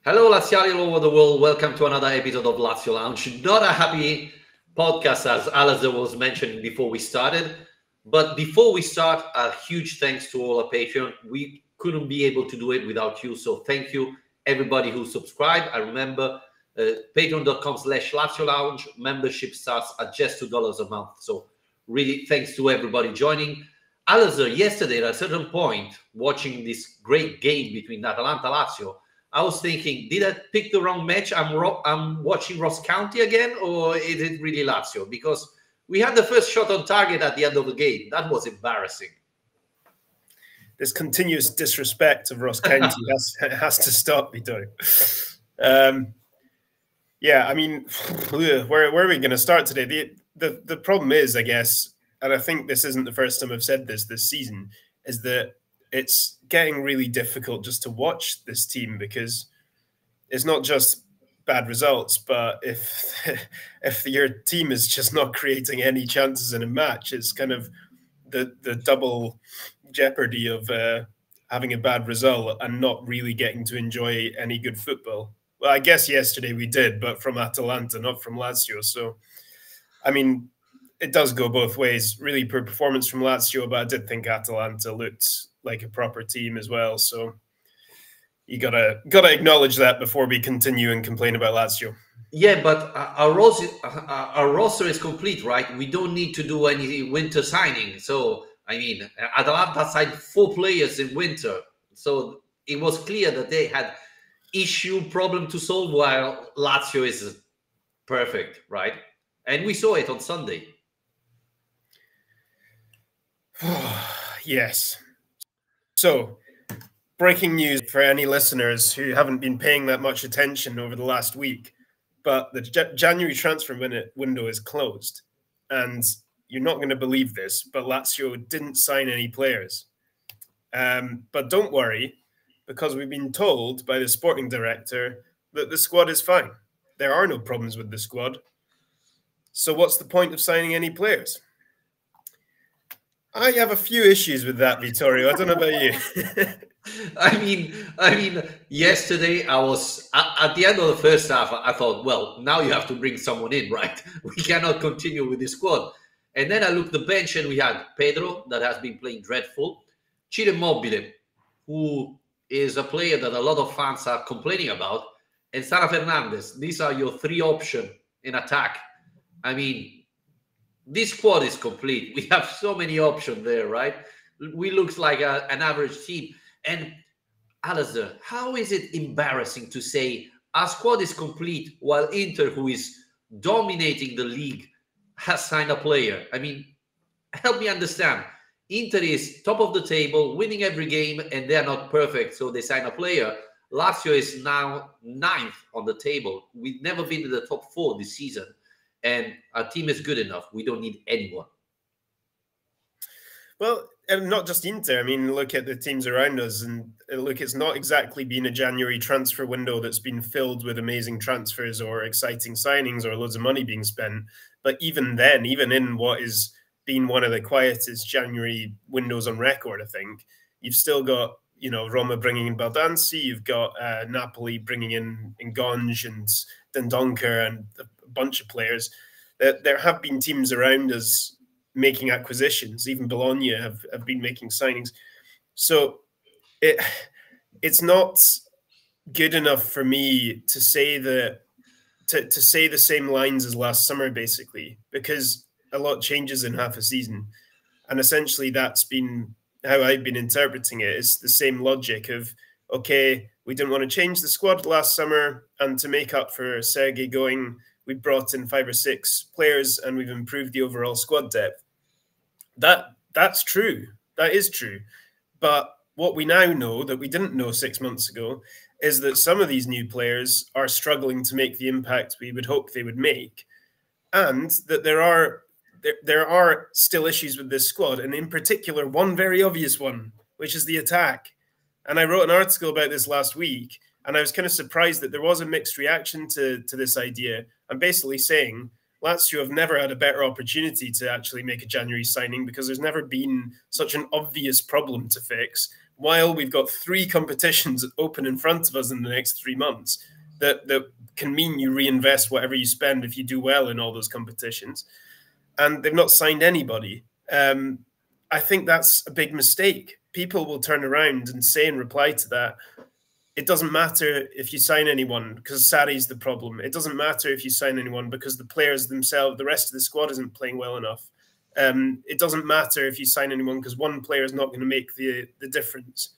Hello, Laziali all over the world. Welcome to another episode of Lazio Lounge. Not a happy podcast, as Alistair was mentioning before we started. But before we start, a huge thanks to all our Patreon. We couldn't be able to do it without you. So thank you, everybody who subscribed. I remember patreon.com/Lazio Lounge. Membership starts at just $2 a month. So really thanks to everybody joining. Alistair, yesterday at a certain point, watching this great game between Atalanta and Lazio, I was thinking, did I pick the wrong match? I'm watching Ross County again, or is it really Lazio? Because we had the first shot on target at the end of the game. That was embarrassing. This continuous disrespect of Ross County has to stop, Vito. Yeah, I mean, where are we going to start today? The problem is, I guess, and I think this isn't the first time I've said this season, is that it's getting really difficult just to watch this team because it's not just bad results, but if your team is just not creating any chances in a match, it's kind of the double jeopardy of having a bad result and not really getting to enjoy any good football. Well, I guess yesterday we did, but from Atalanta, not from Lazio. So, I mean, it does go both ways. Really poor performance from Lazio, but I did think Atalanta looked like a proper team as well. So you gotta acknowledge that before we continue and complain about Lazio. Yeah, but our roster is complete, right? We don't need to do any winter signing. So, I mean, Atalanta signed 4 players in winter. So it was clear that they had problem to solve, while Lazio is perfect, right? And we saw it on Sunday. Yes. So, breaking news for any listeners who haven't been paying that much attention over the last week, but the January transfer window is closed. And you're not going to believe this, but Lazio didn't sign any players. But don't worry, because we've been told by the sporting director that the squad is fine. There are no problems with the squad. So what's the point of signing any players? I have a few issues with that, Vittorio. I don't know about you. I mean, yesterday I was at the end of the first half. I thought, well, now you have to bring someone in, right? We cannot continue with this squad. And then I looked at the bench, and we had Pedro, that has been playing dreadful, Ciro Immobile, who is a player that a lot of fans are complaining about, and Sara Fernandez. These are your 3 options in attack. I mean, this squad is complete. We have so many options there, right? We look like an average team. And Alistair, how is it embarrassing to say our squad is complete while Inter, who is dominating the league, has signed a player? I mean, help me understand. Inter is top of the table, winning every game, and they're not perfect, so they sign a player. Lazio is now 9th on the table. We've never been in the top 4 this season. And our team is good enough. We don't need anyone. Well, and not just Inter. I mean, look at the teams around us, and look, it's not exactly been a January transfer window that's been filled with amazing transfers or exciting signings or loads of money being spent. But even then, even in what is been one of the quietest January windows on record, I think, you've still got, you know, Roma bringing in Baldanzi, you've got Napoli bringing in Ngonge and Dendoncker and a bunch of players. There have been teams around us making acquisitions. Even Bologna have been making signings. So it's not good enough for me to say that to say the same lines as last summer, basically, because a lot changes in half a season. And essentially that's been how I've been interpreting it. It's the same logic of, okay, we didn't want to change the squad last summer, and to make up for Sergei going, we brought in 5 or 6 players and we've improved the overall squad depth. That's true. That is true. But what we now know that we didn't know 6 months ago is that some of these new players are struggling to make the impact we would hope they would make, and that there are still issues with this squad, and in particular, one very obvious one, which is the attack. And I wrote an article about this last week, and I was kind of surprised that there was a mixed reaction to this idea. I'm basically saying Lazio have never had a better opportunity to actually make a January signing, because there's never been such an obvious problem to fix, while we've got 3 competitions open in front of us in the next 3 months that can mean you reinvest whatever you spend if you do well in all those competitions. And they've not signed anybody. I think that's a big mistake. People will turn around and say in reply to that, it doesn't matter if you sign anyone because Sarri's the problem. It doesn't matter if you sign anyone because the players themselves, the rest of the squad isn't playing well enough. It doesn't matter if you sign anyone because one player is not going to make the difference.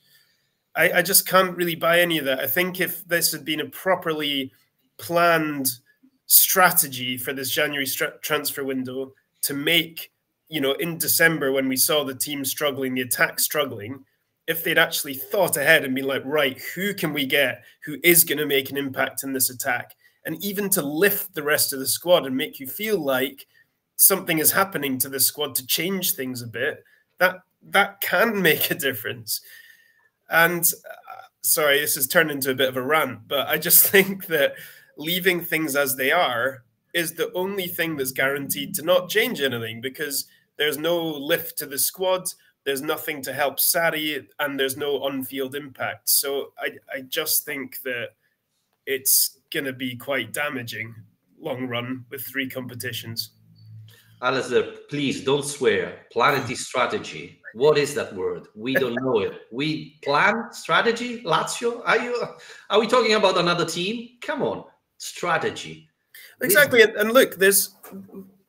I just can't really buy any of that. I think if this had been a properly planned strategy for this January transfer window to make, in December when we saw the team struggling, the attack struggling, if they'd actually thought ahead and been like, right, who can we get who is going to make an impact in this attack? And even to lift the rest of the squad and make you feel like something is happening to the squad to change things a bit, that can make a difference. And sorry, this has turned into a bit of a rant, but I just think that leaving things as they are is the only thing that's guaranteed to not change anything, because there's no lift to the squad, there's nothing to help Sarri, and there's no on-field impact. So I just think that it's going to be quite damaging long run with 3 competitions. Alistair, please don't swear. Planety strategy. What is that word? We don't know it. We plan strategy? Lazio? Are we talking about another team? Come on. Strategy. Exactly. And look, there's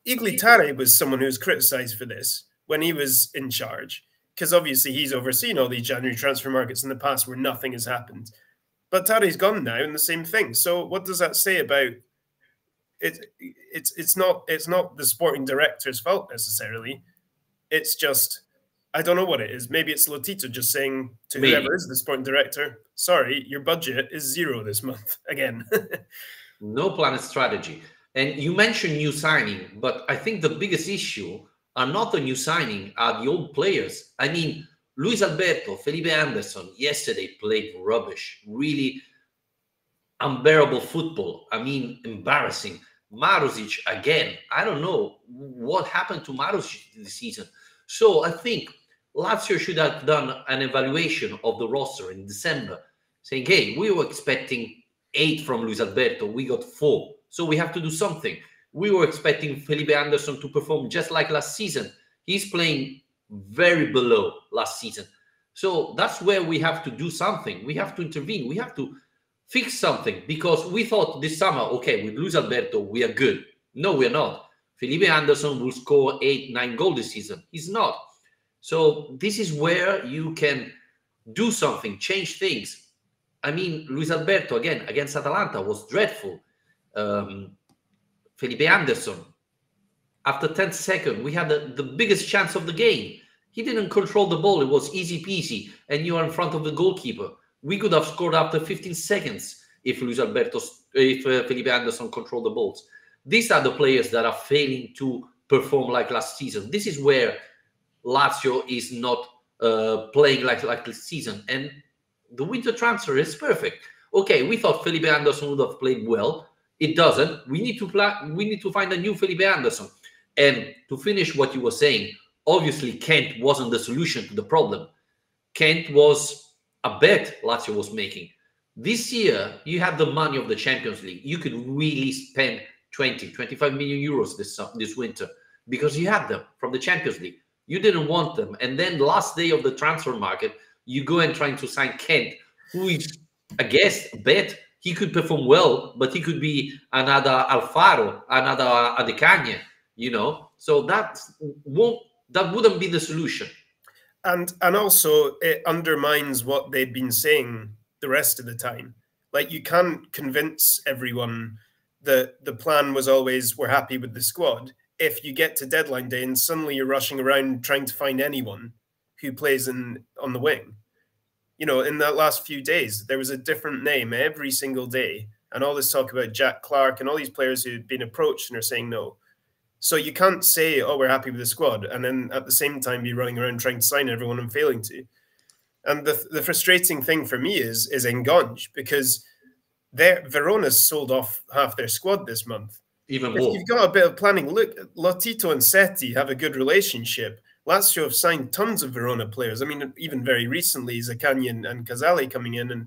Iglitare was someone who was criticized for this when he was in charge, because obviously he's overseen all these January transfer markets in the past where nothing has happened. But Tare's gone now and the same thing. So what does that say about it? It's not the sporting director's fault necessarily. It's just, I don't know what it is. Maybe it's Lotito just saying to whoever is the sporting director, sorry, your budget is 0 this month again. No planned strategy. And you mentioned new signing, but I think the biggest issue are not the new signing, are the old players. I mean, Luis Alberto, Felipe Anderson yesterday played rubbish, really unbearable football. I mean, embarrassing. Marusic again. I don't know what happened to Marusic this season. So I think Lazio should have done an evaluation of the roster in December, saying, hey, we were expecting 8 from Luis Alberto. We got 4. So we have to do something. We were expecting Felipe Anderson to perform just like last season. He's playing very below last season. So that's where we have to do something. We have to intervene. We have to fix something, because we thought this summer, okay, with Luis Alberto, we are good. No, we're not. Felipe Anderson will score 8, 9 goals this season. He's not. So this is where you can do something, change things. I mean, Luis Alberto, again, against Atalanta was dreadful. Felipe Anderson, after 10 seconds, we had the biggest chance of the game. He didn't control the ball. It was easy peasy, and you are in front of the goalkeeper. We could have scored after 15 seconds if Felipe Anderson controlled the balls. These are the players that are failing to perform like last season. This is where Lazio is not playing like this season. And the winter transfer is perfect. Okay, we thought Felipe Anderson would have played well. It doesn't. We need to find a new Felipe Anderson. And to finish what you were saying, obviously Kent wasn't the solution to the problem. Kent was a bet Lazio was making. This year, you have the money of the Champions League. You could really spend 20, 25 million euros this winter, because you have them from the Champions League. You didn't want them. And then the last day of the transfer market, you go and trying to sign Kent, who is, I guess, a bet. He could perform well, but he could be another Alfaro, another Adekanye, So that wouldn't be the solution. And also it undermines what they've been saying the rest of the time. Like, you can't convince everyone that the plan was always we're happy with the squad if you get to deadline day and suddenly you're rushing around trying to find anyone who plays on the wing. In that last few days, there was a different name every single day, and all this talk about Jack Clark and all these players who've been approached and are saying no. So you can't say, oh, we're happy with the squad, and then at the same time be running around trying to sign everyone and failing to. And the frustrating thing for me is Engonge, because Verona's sold off half their squad this month. Even more. If you've got a bit of planning, look, Lotito and Seti have a good relationship. Lazio have signed tons of Verona players. I mean, even very recently, Zaccagni and Casale coming in, and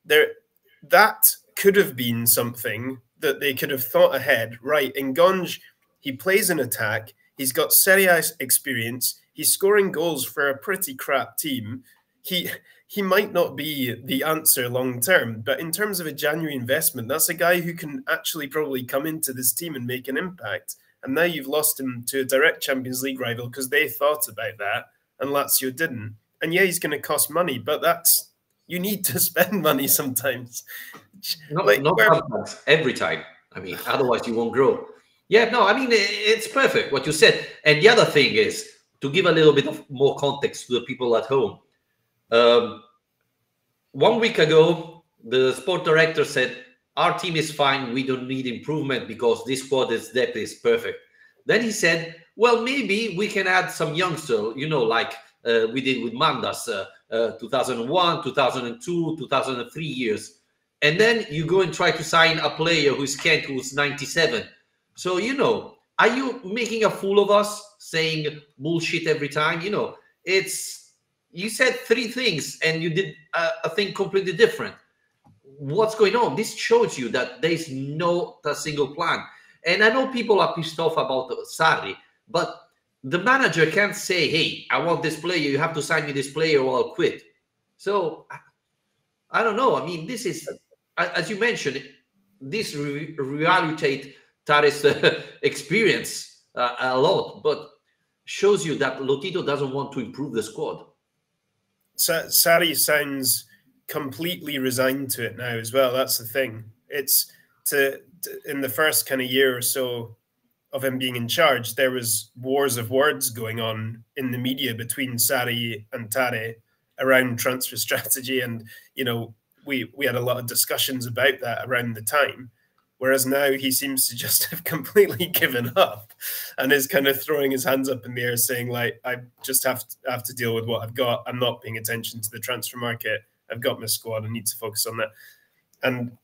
that could have been something that they could have thought ahead. Right, Ngonge, he plays in attack. He's got Serie A experience. He's scoring goals for a pretty crap team. He might not be the answer long term, but in terms of a January investment, that's a guy who can actually probably come into this team and make an impact. And now you've lost him to a direct Champions League rival because they thought about that and Lazio didn't. And yeah, he's going to cost money, but you need to spend money sometimes. Not sometimes, every time. I mean, otherwise you won't grow. Yeah, no, I mean, it's perfect what you said. And the other thing is, to give a little bit of more context to the people at home, 1 week ago, the sport director said, our team is fine. We don't need improvement because this squad depth is perfect. Then he said, well, maybe we can add some youngsters, like we did with Mandas, 2001, 2002, 2003 years. And then you go and try to sign a player who's Kent, who's 97. So, are you making a fool of us saying bullshit every time? You said three things and you did a thing completely different. What's going on? This shows you that there's not a single plan. And I know people are pissed off about Sarri, but the manager can't say, hey, I want this player, you have to sign me this player or I'll quit. So, I don't know. I mean, this is, as you mentioned, this reevaluate Tare's experience a lot, but shows you that Lotito doesn't want to improve the squad. Sarri sounds completely resigned to it now as well. That's the thing. It's in the first kind of year or so of him being in charge, there was wars of words going on in the media between Sarri and Tare around transfer strategy, and we had a lot of discussions about that around the time. Whereas now he seems to just have completely given up and is kind of throwing his hands up in the air saying, like, I just have to deal with what I've got. I'm not paying attention to the transfer market. I've got my squad. I need to focus on that. And,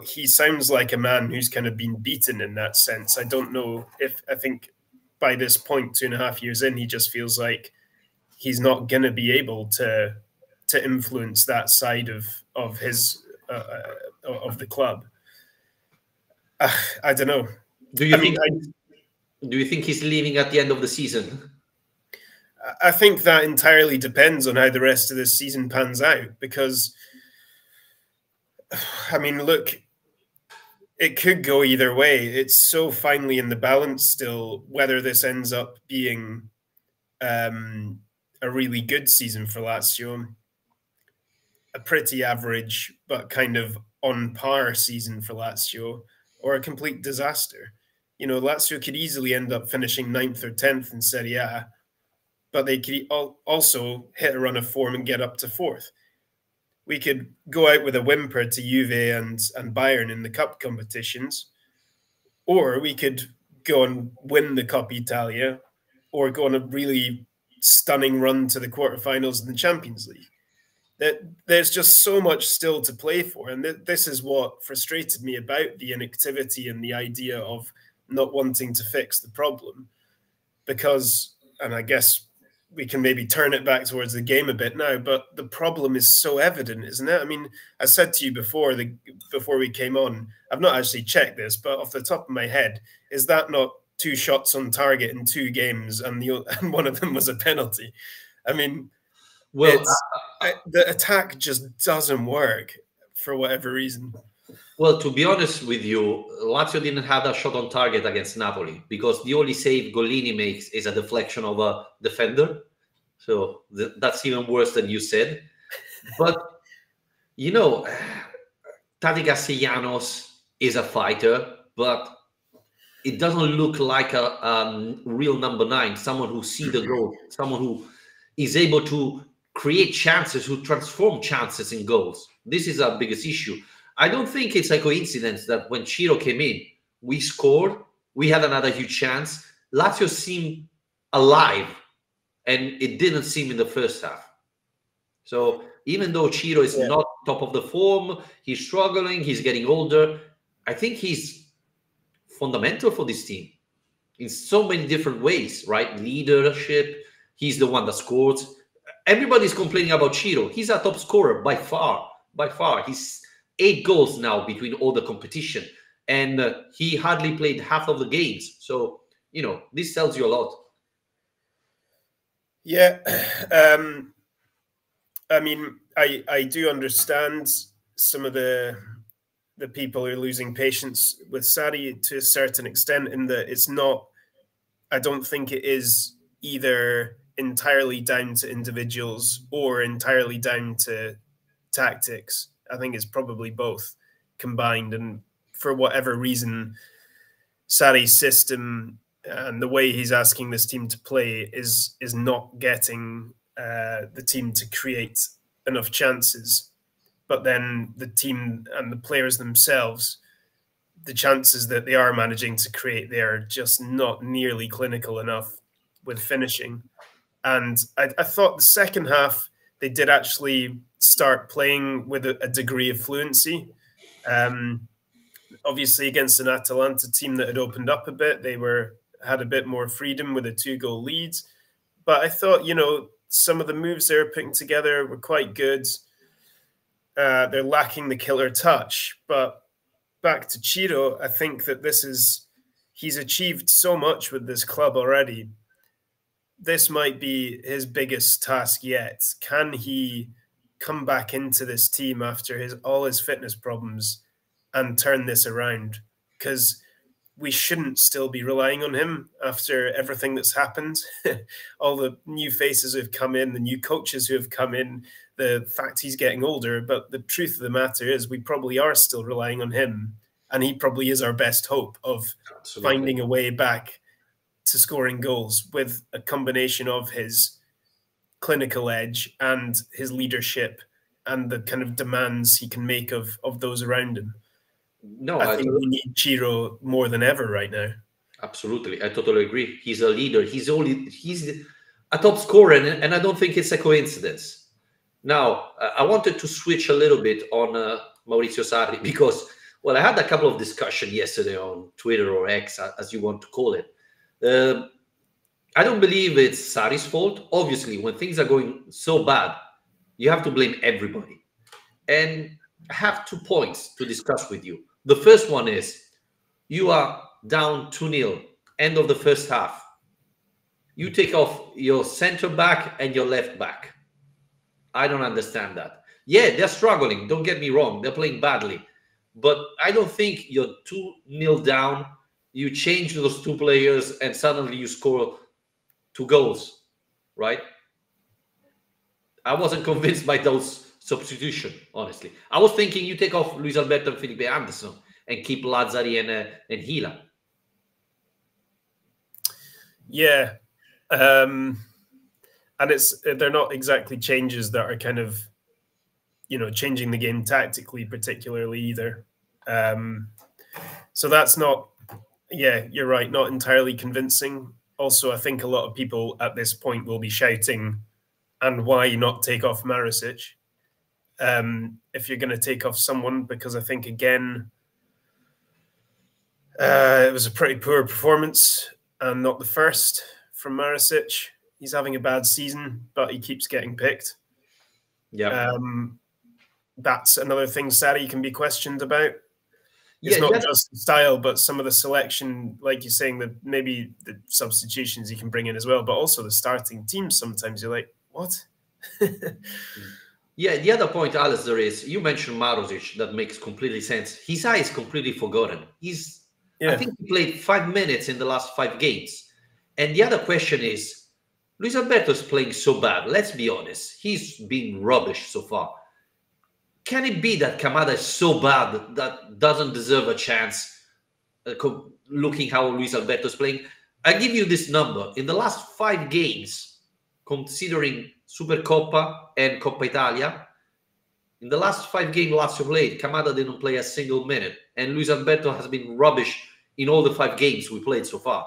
he sounds like a man who's kind of been beaten in that sense. I don't know I think by this point, 2.5 years in, he just feels like he's not going to be able to influence that side of his of the club. I don't know. Do you think he's leaving at the end of the season? I think that entirely depends on how the rest of this season pans out, because, I mean, look, it could go either way. It's so finely in the balance still whether this ends up being a really good season for Lazio, a pretty average but kind of on par season for Lazio, or a complete disaster. Lazio could easily end up finishing 9th or 10th in Serie A, but they could also hit a run of form and get up to 4th. We could go out with a whimper to Juve and Bayern in the cup competitions, or we could go and win the Coppa Italia, or go on a really stunning run to the quarterfinals in the Champions League. There's just so much still to play for, and this is what frustrated me about the inactivity and the idea of not wanting to fix the problem. Because, and I guess we can maybe turn it back towards the game a bit now, but the problem is so evident, isn't it? I mean, I said to you before we came on, I've not actually checked this, but off the top of my head, is that not 2 shots on target in 2 games, and one of them was a penalty? I mean, well, the attack just doesn't work for whatever reason. Well, to be honest with you, Lazio didn't have a shot on target against Napoli because the only save Gollini makes is a deflection of a defender. So that's even worse than you said. But, Tati Castellanos is a fighter, but it doesn't look like a real number 9, someone who sees the goal, someone who is able to create chances, who transform chances in goals. This is our biggest issue. I don't think it's a coincidence that when Ciro came in, we scored, we had another huge chance. Lazio seemed alive, and it didn't seem in the first half. So even though Ciro is not top of the form, he's struggling, he's getting older, I think he's fundamental for this team in so many different ways, right? Leadership, He's the one that scores. Everybody's complaining about Chiro. He's a top scorer by far. By far. He's 8 goals now between all the competition. And he hardly played half of the games. So, this tells you a lot. Yeah. I mean, I do understand some of the people who are losing patience with Sarri to a certain extent, in that it's not, I don't think it is either entirely down to individuals or entirely down to tactics. I think it's probably both combined. And for whatever reason, Sarri's system and the way he's asking this team to play is not getting the team to create enough chances. But then the team and the players themselves, the chances that they are managing to create, they are just not nearly clinical enough with finishing. And I thought the second half, they did actually start playing with a degree of fluency. Obviously, against an Atalanta team that had opened up a bit, they had a bit more freedom with a 2-goal lead. But I thought, some of the moves they were putting together were quite good. They're lacking the killer touch. But back to Chiro, I think that he's achieved so much with this club already. This might be his biggest task yet. Can he come back into this team after all his fitness problems and turn this around? Because we shouldn't still be relying on him after everything that's happened. All the new faces who have come in, the new coaches who have come in, the fact he's getting older. But the truth of the matter is we probably are still relying on him. And he probably is our best hope of finding a way back to scoring goals with a combination of his clinical edge and his leadership and the kind of demands he can make of those around him. No, I think we need Chiro more than ever right now. Absolutely. I totally agree. He's a leader. He's a top scorer, and I don't think it's a coincidence. Now, I wanted to switch a little bit on Maurizio Sarri because, well, I had a couple of discussions yesterday on Twitter or X, as you want to call it. I don't believe it's Sarri's fault. Obviously, when things are going so bad, you have to blame everybody. And I have 2 points to discuss with you. The first one is you are down 2-0, end of the first half. You take off your center back and your left back. I don't understand that. Yeah, they're struggling. Don't get me wrong. They're playing badly. But I don't think you're 2-0 down. You change those 2 players and suddenly you score 2 goals, right? I wasn't convinced by those substitution, honestly. I was thinking you take off Luis Alberto and Felipe Anderson and keep Lazzari and Gila. Yeah. And they're not exactly changes that are kind of, changing the game tactically particularly either. So that's not, yeah, you're right, not entirely convincing. Also, I think a lot of people at this point will be shouting, and why not take off Marisic if you're going to take off someone? Because I think, again, it was a pretty poor performance and not the first from Marisic. He's having a bad season, but he keeps getting picked. Yeah. That's another thing Sarri can be questioned about. It's not just the style, but some of the selection, like you're saying, that maybe the substitutions he can bring in as well, but also the starting team. Sometimes you're like, what? Yeah, the other point, Alistair, is you mentioned Marusic. That makes completely sense. His eye is completely forgotten. I think he played 5 minutes in the last 5 games. And the other question is, Luis Alberto is playing so bad. Let's be honest. He's been rubbish so far. Can it be that Kamada is so bad that doesn't deserve a chance, looking how Luis Alberto is playing? I give you this number. In the last 5 games, considering Supercoppa and Coppa Italia, in the last 5 games Lazio played, Kamada didn't play a single minute. And Luis Alberto has been rubbish in all the 5 games we played so far.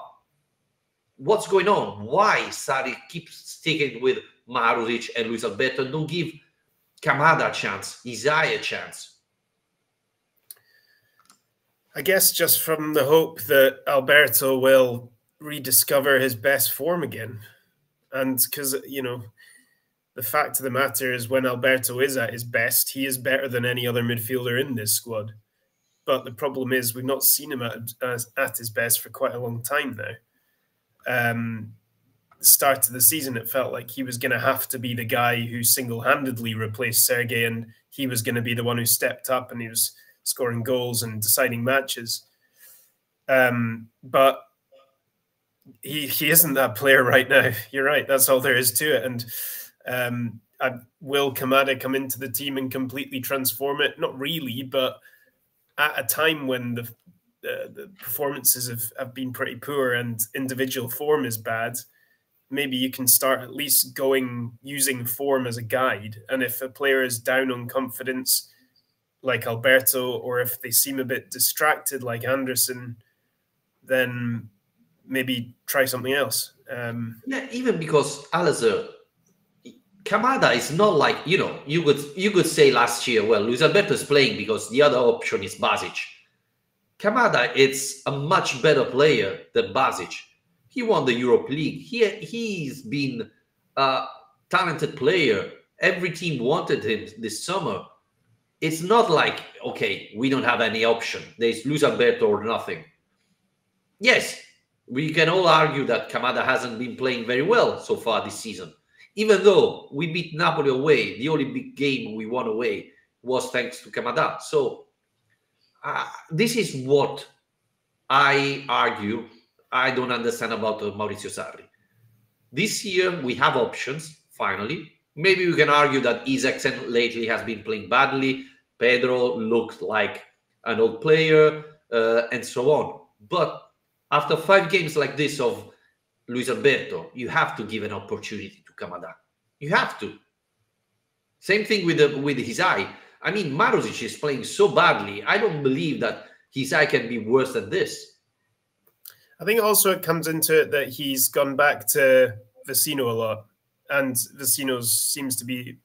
What's going on? Why Sarri keeps sticking with Marusic and Luis Alberto and don't give Kamada a chance, Isaiah a chance? I guess just from the hope that Alberto will rediscover his best form again. And because, you know, the fact of the matter is when Alberto is at his best, he is better than any other midfielder in this squad. But the problem is we've not seen him at his best for quite a long time now. The start of the season, it felt like he was going to have to be the guy who single-handedly replaced Sergei, and he was going to be the one who stepped up and he was scoring goals and deciding matches. But he isn't that player right now. You're right. That's all there is to it. And will Kamada come into the team and completely transform it? Not really, but at a time when the performances have been pretty poor and individual form is bad, maybe you can start at least using form as a guide. And if a player is down on confidence, like Alberto, or if they seem a bit distracted, like Anderson, then maybe try something else. Yeah, even because Alistair, Kamada is not like, you know, you could say last year, well, Luis Alberto is playing because the other option is Basic. Kamada is a much better player than Basic. He won the Europe League. He's been a talented player. Every team wanted him this summer. It's not like, okay, we don't have any option. There's Luis Alberto or nothing. Yes, we can all argue that Kamada hasn't been playing very well so far this season. Even though we beat Napoli away, the only big game we won away was thanks to Kamada. So this is what I argue I don't understand about Maurizio Sarri. This year we have options, finally. Maybe we can argue that Isaacsen lately has been playing badly. Pedro looked like an old player, and so on. But after 5 games like this of Luis Alberto, you have to give an opportunity to Kamada. You have to. Same thing with his eye. I mean, Marusic is playing so badly. I don't believe that his eye can be worse than this. I think also it comes into it that he's gone back to Vecino a lot. And Vecino seems to be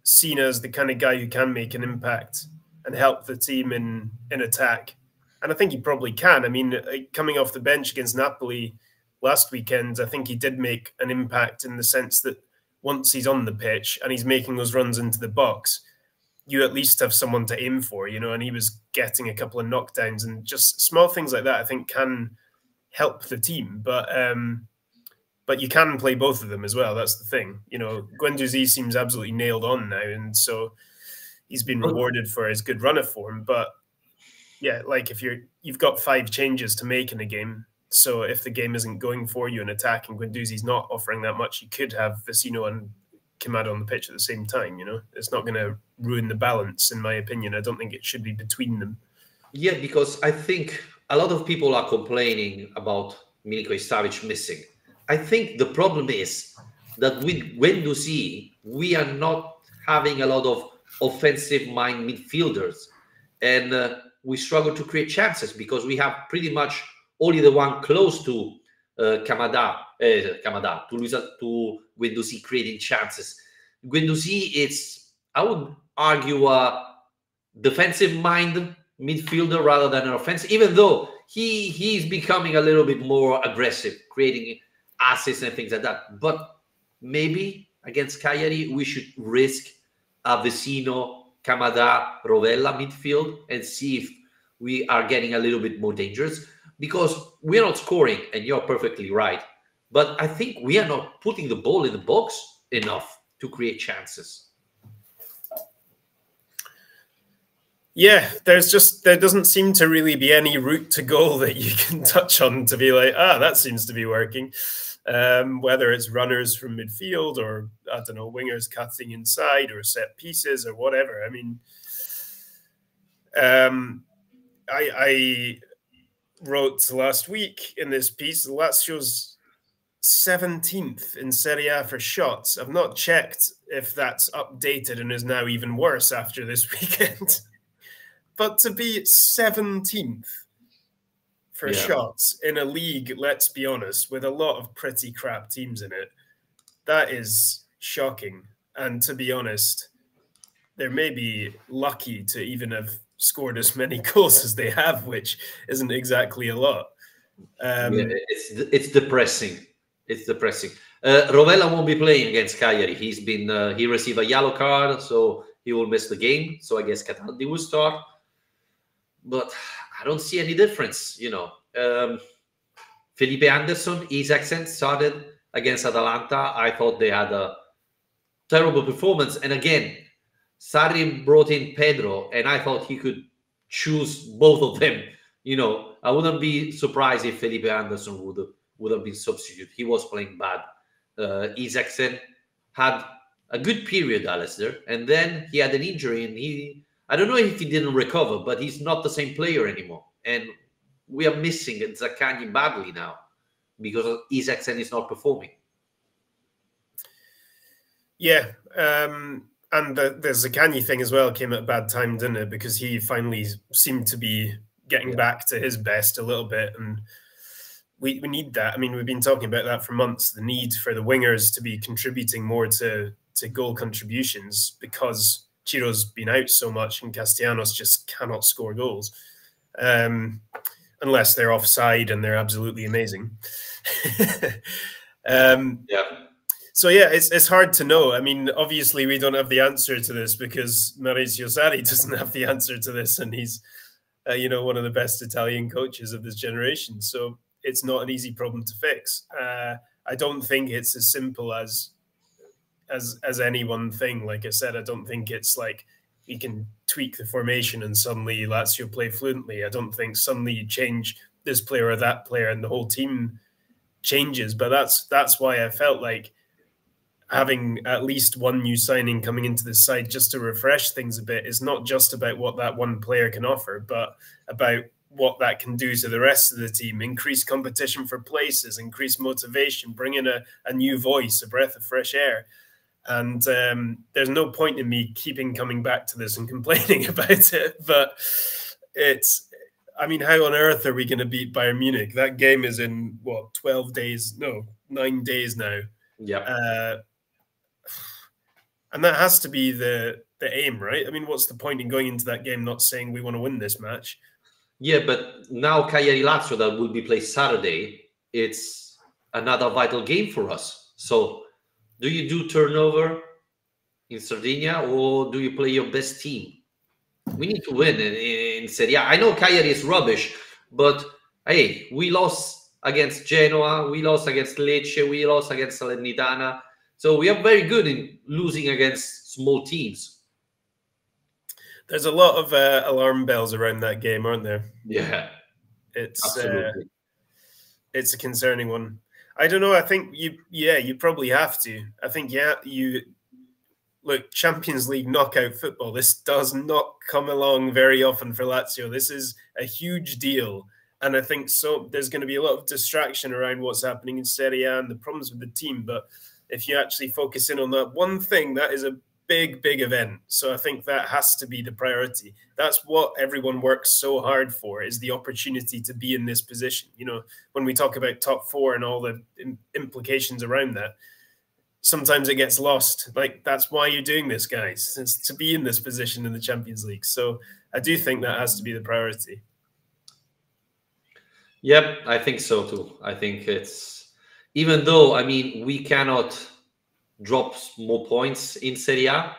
seen as the kind of guy who can make an impact and help the team in attack. And I think he probably can. I mean, coming off the bench against Napoli last weekend, I think he did make an impact in the sense that once he's on the pitch and he's making those runs into the box, you at least have someone to aim for, you know, and he was getting a couple of knockdowns, and just small things like that I think can help the team. But you can play both of them as well. That's the thing. You know, Guendouzi seems absolutely nailed on now, and so he's been rewarded for his good run of form. But yeah, like if you've got 5 changes to make in a game, so if the game isn't going for you in attack and Guendouzi's not offering that much, you could have Vecino and Kamada on the pitch at the same time. You know, it's not going to ruin the balance, in my opinion. I don't think it should be between them. Yeah, because I think a lot of people are complaining about Milinkovic Savic missing. I think the problem is that with Guendouzi, we are not having a lot of offensive mind midfielders, and we struggle to create chances because we have pretty much only the one close to Kamada, to Guendouzi creating chances. Guendouzi is, I would argue, a defensive mind midfielder rather than an offensive, even though he's becoming a little bit more aggressive, creating assists and things like that. But maybe against Cagliari, we should risk a Vecino, Kamada, Rovella midfield and see if we are getting a little bit more dangerous, because we're not scoring, and you're perfectly right. But I think we are not putting the ball in the box enough to create chances. Yeah, there doesn't seem to really be any route to goal that you can touch on to be like, that seems to be working. Whether it's runners from midfield or, I don't know, wingers cutting inside or set pieces or whatever. I mean, I wrote last week in this piece, Lazio's 17th in Serie A for shots. I've not checked if that's updated and is now even worse after this weekend. But to be 17th for shots in a league, let's be honest, with a lot of pretty crap teams in it, that is shocking. And to be honest, they're maybe lucky to even have scored as many goals as they have, which isn't exactly a lot. It's depressing. It's depressing. Rovella won't be playing against Cagliari. He received a yellow card, so he will miss the game. So I guess Cataldi will start, but I don't see any difference. Felipe Anderson, Isaacsen started against Atalanta. I thought they had a terrible performance, and again, Sarri brought in Pedro, and I thought he could choose both of them. I wouldn't be surprised if Felipe Anderson would have been substituted. He was playing bad. Isaacsen had a good period, Alistair, and then he had an injury, and I don't know if he didn't recover, but he's not the same player anymore. And we are missing Zaccagni badly now because Isaacsen is not performing. Yeah, and the Zaccagni thing as well came at a bad time, didn't it? Because he finally seemed to be getting back to his best a little bit, and we need that. I mean, we've been talking about that for months, the need for the wingers to be contributing more to goal contributions, because Ciro's been out so much and Castellanos just cannot score goals. Unless they're offside and they're absolutely amazing. So yeah, it's hard to know. I mean, obviously we don't have the answer to this because Maurizio Sarri doesn't have the answer to this, and he's one of the best Italian coaches of this generation. So it's not an easy problem to fix. I don't think it's as simple as any one thing. Like I said, I don't think it's like we can tweak the formation and suddenly Lazio play fluently. I don't think suddenly you change this player or that player and the whole team changes. But that's why I felt like having at least one new signing coming into the side just to refresh things a bit is not just about what that one player can offer, but about what that can do to the rest of the team, increase competition for places, increase motivation, bring in a new voice, a breath of fresh air. And there's no point in me coming back to this and complaining about it. But I mean, how on earth are we going to beat Bayern Munich? That game is in, 12 days? No, 9 days now. Yeah. And that has to be the aim, right? I mean, what's the point in going into that game not saying we want to win this match? Yeah, but now Cagliari Lazio that will be played Saturday, it's another vital game for us. So do you do turnover in Sardinia, or do you play your best team? We need to win in Serie A. I know Cagliari is rubbish, but hey, we lost against Genoa, we lost against Lecce, we lost against Salernitana. So we are very good in losing against small teams. There's a lot of alarm bells around that game, aren't there? Yeah, absolutely. It's a concerning one. I don't know. I think you probably have to. I think look, Champions League knockout football. This does not come along very often for Lazio. This is a huge deal, and I think so. There's going to be a lot of distraction around what's happening in Serie A and the problems with the team, but if you actually focus in on that one thing, that is a big event. So I think that has to be the priority. That's what everyone works so hard for, is the opportunity to be in this position. When we talk about top four and all the implications around that, sometimes it gets lost. Like, that's why you're doing this, guys. It's to be in this position in the Champions League. So I do think that has to be the priority. Yep, I think so too. I think it's, even though, I mean, we cannot drop more points in Serie A,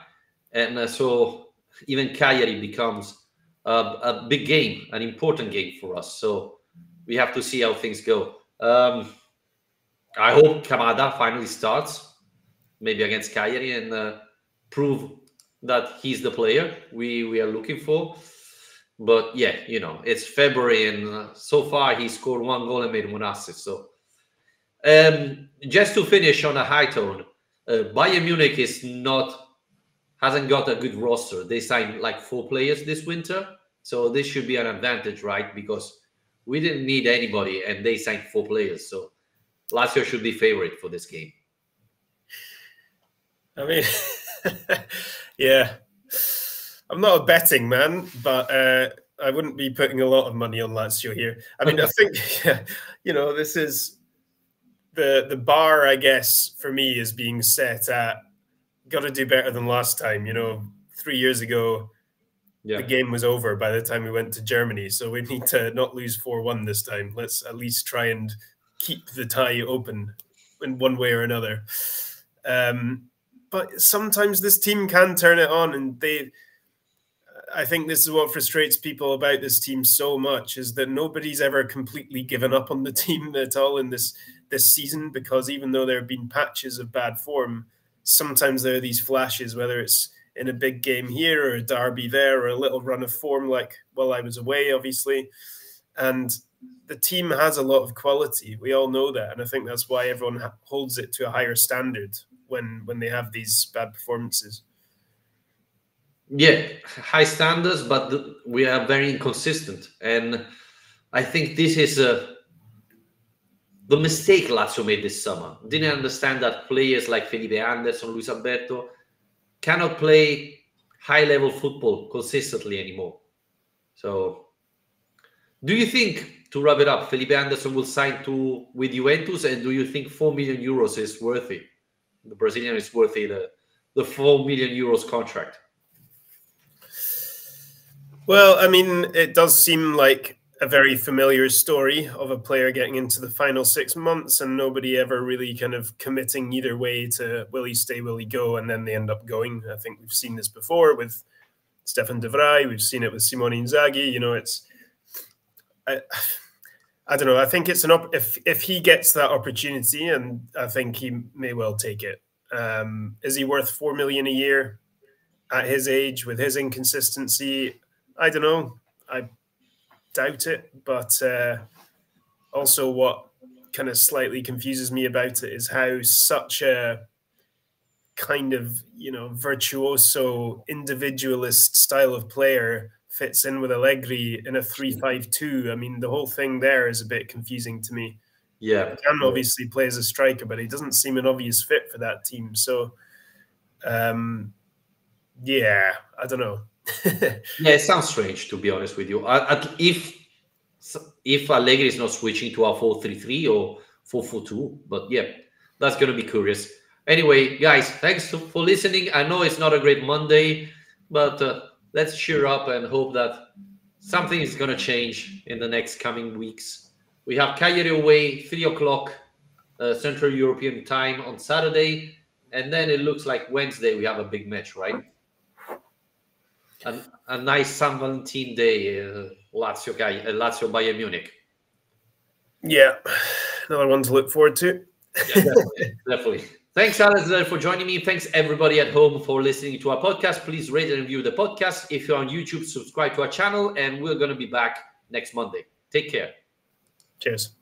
and so even Cagliari becomes a big game, an important game for us. So we have to see how things go. I hope Kamada finally starts, maybe against Cagliari, and prove that he's the player we are looking for. But yeah, it's February, and so far he scored 1 goal and made 1 assist. So just to finish on a high tone, Bayern Munich hasn't got a good roster. They signed like 4 players this winter, so this should be an advantage, right? Because we didn't need anybody, and they signed 4 players. So Lazio should be favorite for this game. I mean, yeah, I'm not a betting man, but I wouldn't be putting a lot of money on Lazio here. I mean, I think, this is the bar, I guess, for me is being set at, got to do better than last time. 3 years ago, the game was over by the time we went to Germany. So we need to not lose 4-1 this time. Let's at least try and keep the tie open. in one way or another. But sometimes this team can turn it on, and I think this is what frustrates people about this team so much, is that nobody's ever completely given up on the team at all in this season, because even though there have been patches of bad form, sometimes there are these flashes, whether it's in a big game here or a derby there or a little run of form like while I was away, obviously. And the team has a lot of quality. We all know that. And I think that's why everyone holds it to a higher standard when they have these bad performances. Yeah, high standards, but we are very inconsistent. And I think this is the mistake Lazio made this summer. Didn't understand that players like Felipe Anderson, Luis Alberto cannot play high-level football consistently anymore. So, do you think, to wrap it up, Felipe Anderson will sign with Juventus, and do you think 4 million euros is worthy? The Brazilian is worthy the 4 million euros contract. Well, I mean, it does seem like a very familiar story of a player getting into the final 6 months and nobody ever really kind of committing either way to will he stay, will he go, and then they end up going. I think we've seen this before with Stefan de Vrij. We've seen it with Simone Inzaghi. You know, I don't know. I think it's if he gets that opportunity, and I think he may well take it. Is he worth 4 million a year at his age with his inconsistency? I don't know. I doubt it. But also what kind of slightly confuses me about it is how such a kind of, virtuoso individualist style of player fits in with Allegri in a 3-5-2. I mean, the whole thing there is a bit confusing to me. Yeah. He can obviously play as a striker, but he doesn't seem an obvious fit for that team. So, yeah, I don't know. Yeah, it sounds strange, to be honest with you. If Allegri is not switching to a 4-3-3 or 4-4-2, but yeah, that's going to be curious. Anyway, guys, thanks for listening. I know it's not a great Monday, but let's cheer up and hope that something is going to change in the next coming weeks. We have Cagliari away, 3 o'clock Central European time on Saturday, and then it looks like Wednesday we have a big match, right? A nice San Valentine Day, Lazio Bayern Munich. Yeah, another one to look forward to. Yeah, definitely. Thanks, Alexander, for joining me. Thanks, everybody at home, for listening to our podcast. Please rate and review the podcast. If you're on YouTube, subscribe to our channel, and we're going to be back next Monday. Take care. Cheers.